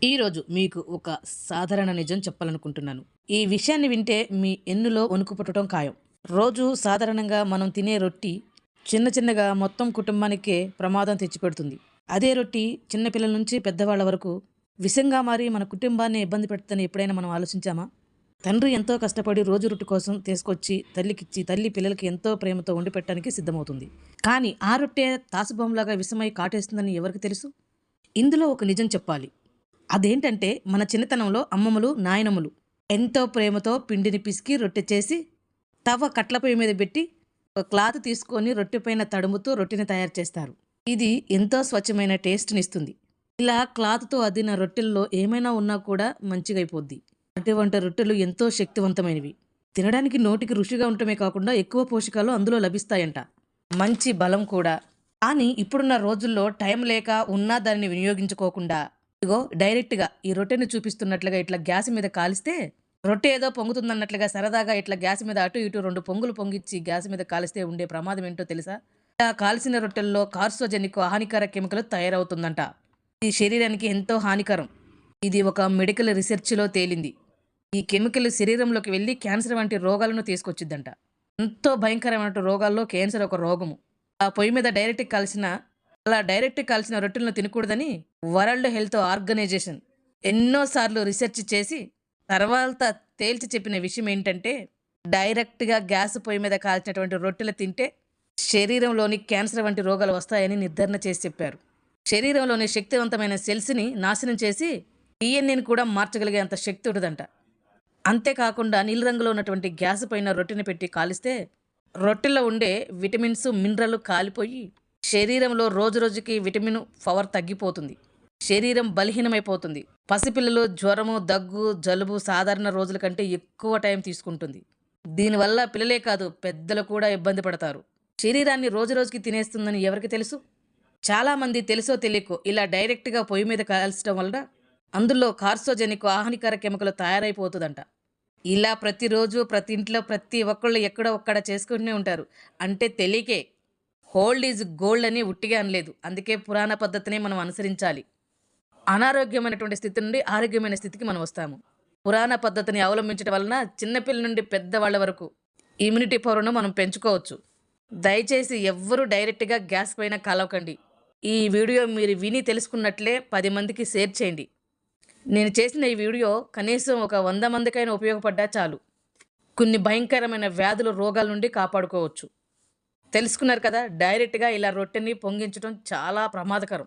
ఈరోజు మీకు ఒక సాధారణ నిజం చెప్పాలనుకుంటున్నాను. ఈ విషయాన్ని వింటే మీ ఎన్నులో వణుకు పుట్టడం ఖాయం. రోజు సాధారణంగా మనం తినే రొట్టి చిన్న చిన్నగా మొత్తం కుటుంబానికే ప్రమాదం తెచ్చిపెడుతుంది. అదే రొట్టి చిన్న పిల్లల నుంచి పెద్దవాళ్ళ వరకు విషంగా మారి మన కుటుంబాన్ని ఇబ్బంది పెడుతుందని ఎప్పుడైనా మనం ఆలోచించామా? తండ్రి ఎంతో కష్టపడి రోజు రొట్టె కోసం తీసుకొచ్చి తల్లికిచ్చి, తల్లి పిల్లలకి ఎంతో ప్రేమతో వండి పెట్టడానికి సిద్ధమవుతుంది. కానీ ఆ రొట్టె తాసుబొమ్మలాగా విషమై కాటేస్తుందని ఎవరికి తెలుసు? ఇందులో ఒక నిజం చెప్పాలి. అదేంటంటే మన చిన్నతనంలో అమ్మమ్మలు, నాయనమ్మలు ఎంతో ప్రేమతో పిండిని పిసికి రొట్టె చేసి తవ్వ కట్ల పొయ్యి మీద పెట్టి ఒక క్లాత్ తీసుకొని రొట్టె పైన తడుముతూ రొట్టెని తయారు చేస్తారు. ఇది ఎంతో స్వచ్ఛమైన టేస్ట్ని ఇస్తుంది. ఇలా క్లాత్తో అద్దిన రొట్టెల్లో ఏమైనా ఉన్నా కూడా మంచిగా అయిపోద్ది. అటువంటి రొట్టెలు ఎంతో శక్తివంతమైనవి. తినడానికి నోటికి రుచిగా ఉండటమే కాకుండా ఎక్కువ పోషకాలు అందులో లభిస్తాయంట. మంచి బలం కూడా. కానీ ఇప్పుడున్న రోజుల్లో టైం లేక ఉన్నా దానిని వినియోగించుకోకుండా ఇగో డైరెక్ట్గా ఈ రొట్టెని చూపిస్తున్నట్లుగా ఇట్లా గ్యాస్ మీద కాలిస్తే రొట్టె ఏదో పొంగుతుందన్నట్లుగా సరదాగా ఇట్లా గ్యాస్ మీద అటు ఇటు 2 పొంగులు పొంగిచ్చి గ్యాస్ మీద కాలిస్తే ఉండే ప్రమాదం ఏంటో తెలుసా? ఇలా కాల్చిన రొట్టెల్లో కార్సోజెనిక్ హానికర కెమికల్ తయారవుతుందంట. ఇది శరీరానికి ఎంతో హానికరం. ఇది ఒక మెడికల్ రీసెర్చ్లో తేలింది. ఈ కెమికల్ శరీరంలోకి వెళ్ళి క్యాన్సర్ వంటి రోగాలను తీసుకొచ్చిద్దంట. ఎంతో భయంకరమైన రోగాల్లో క్యాన్సర్ ఒక రోగము. ఆ పొయ్యి మీద డైరెక్ట్ కాల్చిన రొట్టెలను తినకూడదని వరల్డ్ హెల్త్ ఆర్గనైజేషన్ ఎన్నోసార్లు రీసెర్చ్ చేసి తర్వాత తేల్చి చెప్పిన విషయం ఏంటంటే డైరెక్ట్గా గ్యాస్ పొయ్యి మీద కాల్చినటువంటి రొట్టెలు తింటే శరీరంలోని క్యాన్సర్ వంటి రోగాలు వస్తాయని నిర్ధారణ చేసి చెప్పారు. శరీరంలోని శక్తివంతమైన సెల్స్ని నాశనం చేసి డిఎన్ఏని కూడా మార్చగలిగే అంత శక్తి ఉంటుందంట. అంతేకాకుండా నీలి రంగులో ఉన్నటువంటి గ్యాస్ పైన రొట్టెని పెట్టి కాలిస్తే రొట్టెల్లో ఉండే విటమిన్స్, మినరల్ కాలిపోయి శరీరంలో రోజు రోజుకి విటమిన్ పవర్ తగ్గిపోతుంది. శరీరం బలహీనమైపోతుంది. పసిపిల్లలు జ్వరము, దగ్గు, జలుబు సాధారణ రోజుల కంటే ఎక్కువ టైం తీసుకుంటుంది. దీనివల్ల పిల్లలే కాదు పెద్దలు కూడా ఇబ్బంది పడతారు. శరీరాన్ని రోజు రోజుకి తినేస్తుందని ఎవరికి తెలుసు? చాలామంది తెలుసో తెలియకో ఇలా డైరెక్ట్గా పొయ్యి మీద కాల్చడం వల్ల అందులో కార్సోజెనిక్ హానికర కెమికల్ తయారైపోతుందంట. ఇలా ప్రతిరోజు ప్రతి ఇంట్లో ప్రతి ఒక్కళ్ళు ఎక్కడో ఒక్కడ చేసుకుంటూనే ఉంటారు. అంటే తెలియకే. హోల్డ్ ఈజ్ గోల్డ్ అని ఉట్టిగా అనలేదు. అందుకే పురాణ పద్ధతిని మనం అనుసరించాలి. అనారోగ్యమైనటువంటి స్థితి నుండి ఆరోగ్యమైన స్థితికి మనం వస్తాము. పురాణ పద్ధతిని అవలంబించడం వలన చిన్నపిల్లల నుండి పెద్దవాళ్ళ వరకు ఇమ్యూనిటీ పవర్ను మనం పెంచుకోవచ్చు. దయచేసి ఎవ్వరూ డైరెక్ట్గా గ్యాస్ పైన కాలవకండి. ఈ వీడియో మీరు విని తెలుసుకున్నట్లే 10 మందికి షేర్ చేయండి. నేను చేసిన ఈ వీడియో కనీసం ఒక 100 మందికైనా ఉపయోగపడ్డా చాలు. కొన్ని భయంకరమైన వ్యాధులు, రోగాల నుండి కాపాడుకోవచ్చు. తెలుసుకున్నారు కదా? డైరెక్ట్గా ఇలా రొట్టెని పొంగించడం చాలా ప్రమాదకరం.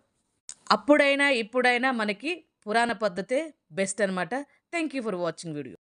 అప్పుడైనా ఇప్పుడైనా మనకి పురాణ పద్ధతే బెస్ట్ అనమాట. Thank you for watching video.